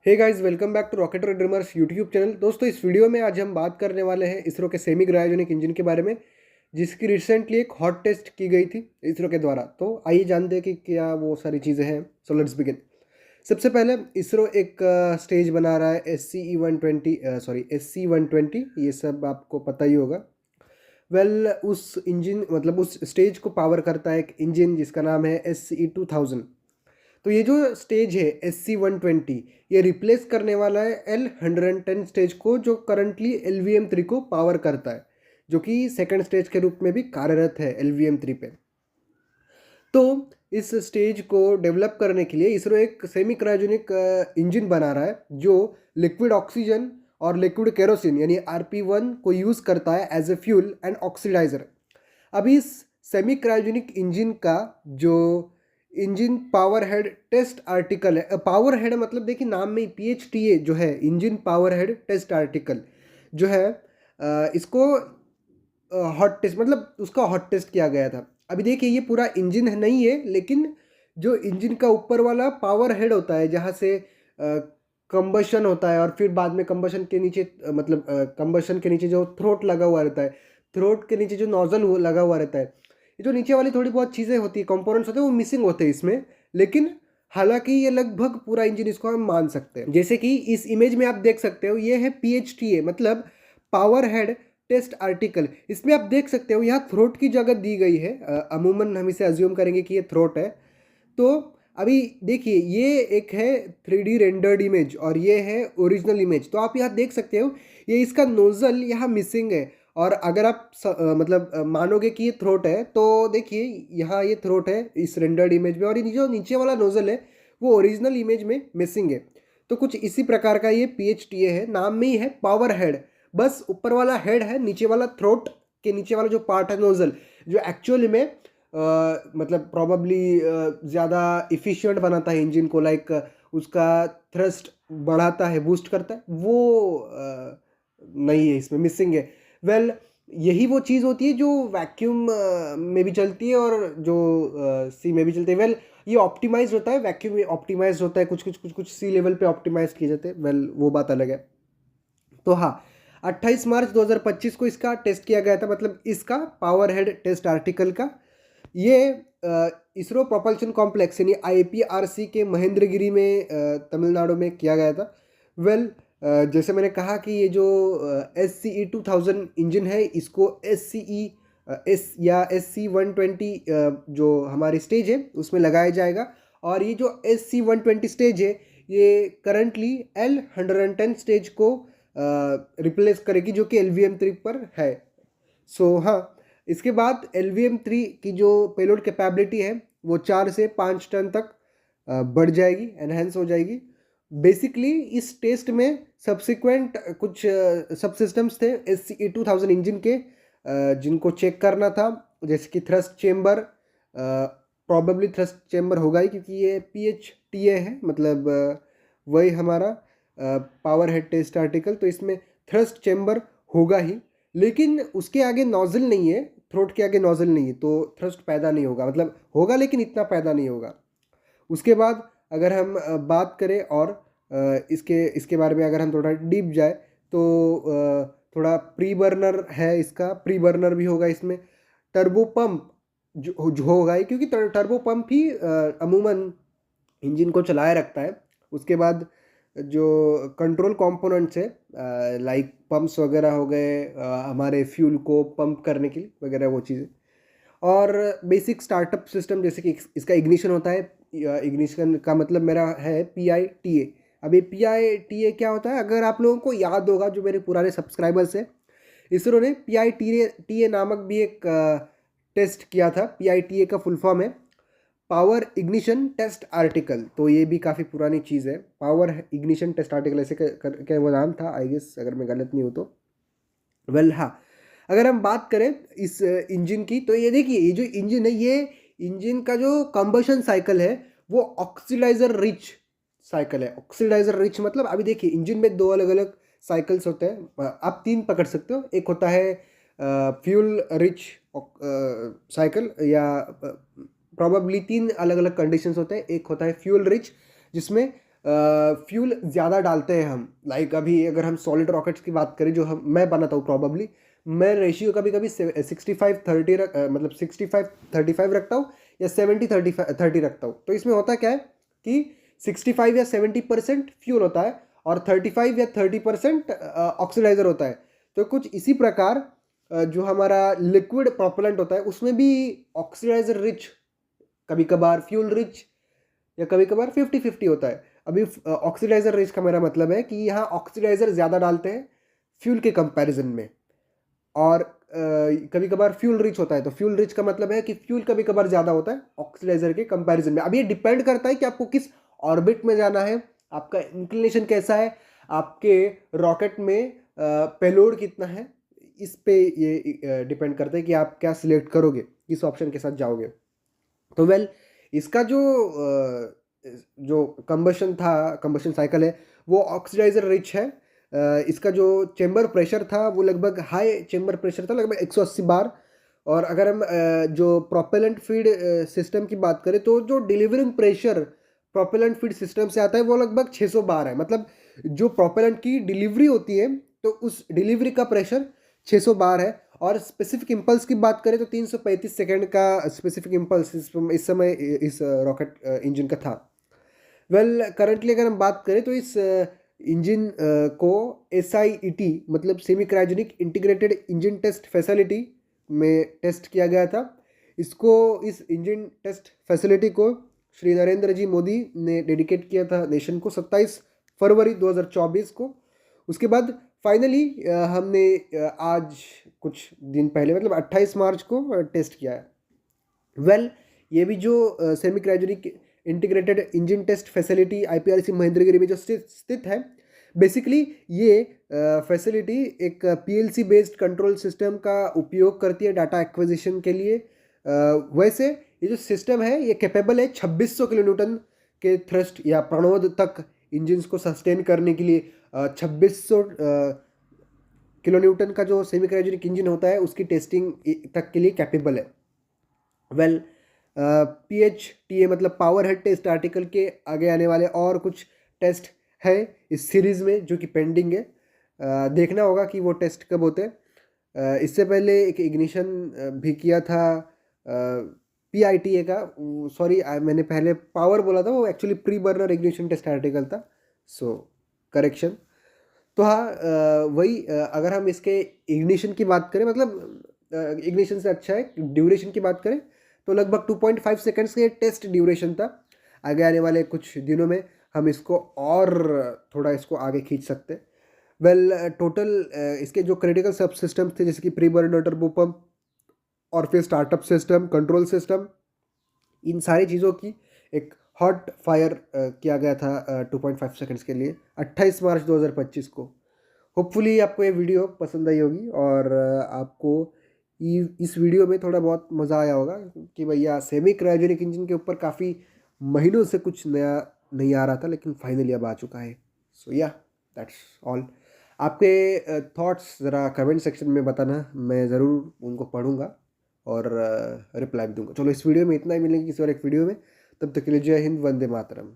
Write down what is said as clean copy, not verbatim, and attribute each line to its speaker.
Speaker 1: Hey guys, welcome back to Rocket Dreamers YouTube channel. दोस्तों, इस video में आज हम बात करने वाले हैं इसरो के सेमी क्रायोजेनिक इंजन के बारे में, जिसकी रिसेंटली एक हॉट टेस्ट की गई थी इसरो के द्वारा। तो आइए जानते हैं कि क्या वो सारी चीज़ें हैं। So let's begin. सबसे पहले इसरो एक स्टेज बना रहा है SC-120, ये सब आपको पता ही होगा। उस इंजन मतलब उस स्टेज को पावर करता है एक इंजन जिसका नाम है SCE-2000। तो ये जो स्टेज है SC-120, ये रिप्लेस करने वाला है L-110 स्टेज को, जो करंटली LVM-3 को पावर करता है, जो कि सेकंड स्टेज के रूप में भी कार्यरत है LVM-3 पे। तो इस स्टेज को डेवलप करने के लिए इसरो एक सेमी क्रायोजेनिक इंजन बना रहा है, जो लिक्विड ऑक्सीजन और लिक्विड केरोसिन यानी RP1 को यूज़ करता है as a fuel and oxidiser. अभी इस सेमी क्रायोजेनिक इंजन का जो engine power head test article है, पावर हेड मतलब देखिए नाम में PHTA जो है, engine power head test article जो है, इसको हॉट टेस्ट मतलब उसका हॉट टेस्ट किया गया था। अभी देखिए ये पूरा इंजन नहीं है, लेकिन जो इंजन का ऊपर वाला पावर हेड होता है, जहाँ से कंबशन होता है और फिर बाद में कंबशन के नीचे मतलब कंबशन के नीचे जो थ्रोट लगा हुआ रहता है, थ्रोट के नीचे जो नोजल लगा हुआ रहता है, ये जो नीचे वाली थोड़ी बहुत चीज़ें होती है, कंपोनेंट्स होते हैं, वो मिसिंग होते हैं इसमें। लेकिन हालांकि ये लगभग पूरा इंजन इसको हम मान सकते हैं। जैसे कि इस इमेज में आप देख सकते हो, ये है PHTA मतलब पावर हेड टेस्ट आर्टिकल। इसमें आप देख सकते हो यहाँ थ्रोट की जगह दी गई है। अमूमन हम इसे अज्यूम करेंगे कि ये थ्रोट है। तो अभी देखिए ये एक है 3D रेंडर्ड इमेज और ये है ओरिजिनल इमेज। तो आप यहाँ देख सकते हो ये इसका नोजल यहाँ मिसिंग है। और अगर आप मतलब मानोगे कि ये थ्रोट है, तो देखिए यहाँ ये थ्रोट है इस रेंडर्ड इमेज में, और ये जो नीचे वाला नोजल है वो ओरिजिनल इमेज में मिसिंग है। तो कुछ इसी प्रकार का ये PHTA है, नाम में ही है पावर हेड। बस ऊपर वाला हेड है, नीचे वाला थ्रोट के नीचे वाला जो पार्ट है नोजल, जो एक्चुअली में मतलब प्रॉबली ज़्यादा इफ़िशिएंट बनाता है इंजन को, लाइक उसका थ्रस्ट बढ़ाता है, बूस्ट करता है, वो नहीं है, इसमें मिसिंग है। यही वो चीज़ होती है जो वैक्यूम में भी चलती है और जो सी में भी चलती है। ये ऑप्टिमाइज होता है, वैक्यूम में ऑप्टिमाइज होता है, कुछ सी लेवल पे ऑप्टिमाइज किए जाते हैं। वो बात अलग है। तो हाँ, 28 मार्च 2025 को इसका टेस्ट किया गया था, मतलब इसका पावर हेड टेस्ट आर्टिकल का। ये इसरो प्रोपल्शन कॉम्प्लेक्स यानी IPRC के महेंद्रगिरी में तमिलनाडु में किया गया था। जैसे मैंने कहा कि ये जो SCE-2000 इंजन है, इसको SC-120 जो हमारी स्टेज है उसमें लगाया जाएगा। और ये जो SC-120 स्टेज है, ये करंटली L-110 स्टेज को रिप्लेस करेगी, जो कि LVM-3 पर है। हाँ, इसके बाद LVM-3 की जो पेलोड कैपेबिलिटी है वो 4 से 5 टन तक बढ़ जाएगी, एनहेंस हो जाएगी। बेसिकली इस टेस्ट में सब्सिक्वेंट कुछ सब सिस्टम्स थे SCE-2000 इंजन के, जिनको चेक करना था, जैसे कि thrust chamber, probably thrust chamber होगा ही, क्योंकि ये PHTA है, मतलब वही हमारा पावर हेड टेस्ट आर्टिकल। तो इसमें थ्रस्ट चेम्बर होगा ही, लेकिन उसके आगे नोजल नहीं है, थ्रोट के आगे नोजल नहीं है, तो थ्रस्ट पैदा नहीं होगा, मतलब होगा लेकिन इतना पैदा नहीं होगा। उसके बाद अगर हम बात करें और इसके बारे में अगर हम थोड़ा डीप जाए, तो थोड़ा प्री बर्नर है, इसका प्री बर्नर भी होगा इसमें। टर्बो पंप जो होगा ही, क्योंकि टर्बो पंप ही अमूमन इंजन को चलाए रखता है। उसके बाद जो कंट्रोल कंपोनेंट्स है, लाइक पंप्स वगैरह हो गए, हमारे फ्यूल को पंप करने के लिए वगैरह, वो चीज़ें। और बेसिक स्टार्टअप सिस्टम, जैसे कि इसका इग्निशन होता है। इग्निशन का मतलब मेरा है PITA। अभी PITA क्या होता है, अगर आप लोगों को याद होगा, जो मेरे पुराने सब्सक्राइबर्स हैं, इसरो ने PITA नामक भी एक टेस्ट किया था। PITA का फुल फॉर्म है पावर इग्निशन टेस्ट आर्टिकल। तो ये भी काफ़ी पुरानी चीज़ है, पावर इग्निशन टेस्ट आर्टिकल ऐसे करके वो नाम था, आई गेस, अगर मैं गलत नहीं हूँ तो। हाँ, अगर हम बात करें इस इंजन की, तो ये देखिए ये जो इंजन है, ये इंजन का जो कंबशन साइकिल है वो ऑक्सीडाइजर रिच साइकिल है। ऑक्सीडाइजर रिच मतलब अभी देखिए इंजन में दो अलग अलग साइकिल्स होते हैं, आप तीन पकड़ सकते हो। एक होता है फ्यूल रिच साइकिल, या प्रॉबेबली तीन अलग अलग कंडीशंस होते हैं। एक होता है फ्यूल रिच, जिसमें फ्यूल ज़्यादा डालते हैं हम, लाइक अभी अगर हम सॉलिड रॉकेट्स की बात करें जो मैं बनाता हूँ प्रॉबली, मैं रेशियो कभी कभी 65-30 मतलब 65-35 रखता हूँ या 70-30 रखता हूँ। तो इसमें होता क्या है कि 65 या 70% फ्यूल होता है और 35 या 30% ऑक्सीडाइजर होता है। तो कुछ इसी प्रकार जो हमारा लिक्विड प्रोपेलेंट होता है उसमें भी ऑक्सीडाइजर रिच, कभी कभार फ्यूल रिच, या कभी कभार 50-50 होता है। अभी ऑक्सीडाइजर रिच का मेरा मतलब है कि यहाँ ऑक्सीडाइजर ज़्यादा डालते हैं फ्यूल के कंपैरिजन में, और कभी कभार फ्यूल रिच होता है। तो फ्यूल रिच का मतलब है कि फ्यूल कभी कभार ज़्यादा होता है ऑक्सीडाइजर के कंपैरिजन में। अब ये डिपेंड करता है कि आपको किस ऑर्बिट में जाना है, आपका इंक्लिनेशन कैसा है, आपके रॉकेट में पेलोड कितना है, इस पे ये डिपेंड करता है कि आप क्या सिलेक्ट करोगे, किस ऑप्शन के साथ जाओगे। तो वेल इसका जो कंबशन साइकिल है वो ऑक्सीडाइजर रिच है। इसका जो चेंबर प्रेशर था वो लगभग हाई चेंबर प्रेशर था, लगभग 180 बार। और अगर हम जो प्रोपेलेंट फीड सिस्टम की बात करें तो जो delivering pressure propellant feed system से आता है वो लगभग 600 बार है। मतलब जो प्रोपेलेंट की डिलीवरी होती है तो उस डिलीवरी का प्रेशर 600 बार है। और स्पेसिफिक इम्पल्स की बात करें तो 335 सेकेंड का स्पेसिफिक इम्पल्स इस समय इस रॉकेट इंजन का था। वेल करंटली अगर हम बात करें तो इस इंजन को SIET मतलब semi cryogenic integrated engine test facility में टेस्ट किया गया था। इस इंजन टेस्ट फैसिलिटी को श्री नरेंद्र जी मोदी ने डेडिकेट किया था नेशन को 27 फरवरी 2024 को। उसके बाद फाइनली हमने आज कुछ दिन पहले मतलब 28 मार्च को टेस्ट किया है। वेल ये भी जो semi cryogenic integrated engine test facility IPRC Mahendragiri में जो स्थित है, बेसिकली ये फैसिलिटी एक PLC बेस्ड कंट्रोल सिस्टम का उपयोग करती है डाटा एक्विजिशन के लिए। वैसे ये जो सिस्टम है ये कैपेबल है 2600 किलोन्यूटन के थ्रस्ट या प्रणोद तक इंजन्स को सस्टेन करने के लिए। 2600 किलोन्यूटन का जो सेमी क्रायोजेनिक इंजन होता है उसकी टेस्टिंग तक के लिए कैपेबल है। वेल PHTA मतलब पावर हेड टेस्ट आर्टिकल के आगे आने वाले और कुछ टेस्ट है इस सीरीज़ में जो कि पेंडिंग है। देखना होगा कि वो टेस्ट कब होते हैं। इससे पहले एक इग्निशन भी किया था PITA का, सॉरी मैंने पहले पावर बोला था, वो actually pre burner ignition test article था, सो करेक्शन। तो हाँ वही अगर हम इसके इग्निशन की बात करें, मतलब इग्निशन से अच्छा है ड्यूरेशन की बात करें तो लगभग 2.5 सेकेंड्स के टेस्ट ड्यूरेशन था। आगे आने वाले कुछ दिनों में हम इसको और थोड़ा इसको आगे खींच सकते हैं। वेल टोटल इसके जो क्रिटिकल सब सिस्टम्स थे जैसे कि प्री बर्नर टर्बो पंप और फिर स्टार्टअप सिस्टम, कंट्रोल सिस्टम, इन सारी चीज़ों की एक हॉट फायर किया गया था 2.5 सेकेंड्स के लिए 28 मार्च 2025 को। होपफुली आपको ये वीडियो पसंद आई होगी और आपको इस वीडियो में थोड़ा बहुत मज़ा आया होगा कि भैया सेमी क्रायोजेनिक इंजन के ऊपर काफ़ी महीनों से कुछ नया नहीं आ रहा था लेकिन फाइनली अब आ चुका है। सो या दैट्स ऑल। आपके थॉट्स ज़रा कमेंट सेक्शन में बताना, मैं ज़रूर उनको पढ़ूंगा और रिप्लाई भी दूंगा। चलो इस वीडियो में इतना ही, मिलेंगे किसी और एक वीडियो में, तब तक के लिए जय हिंद, वंदे मातरम।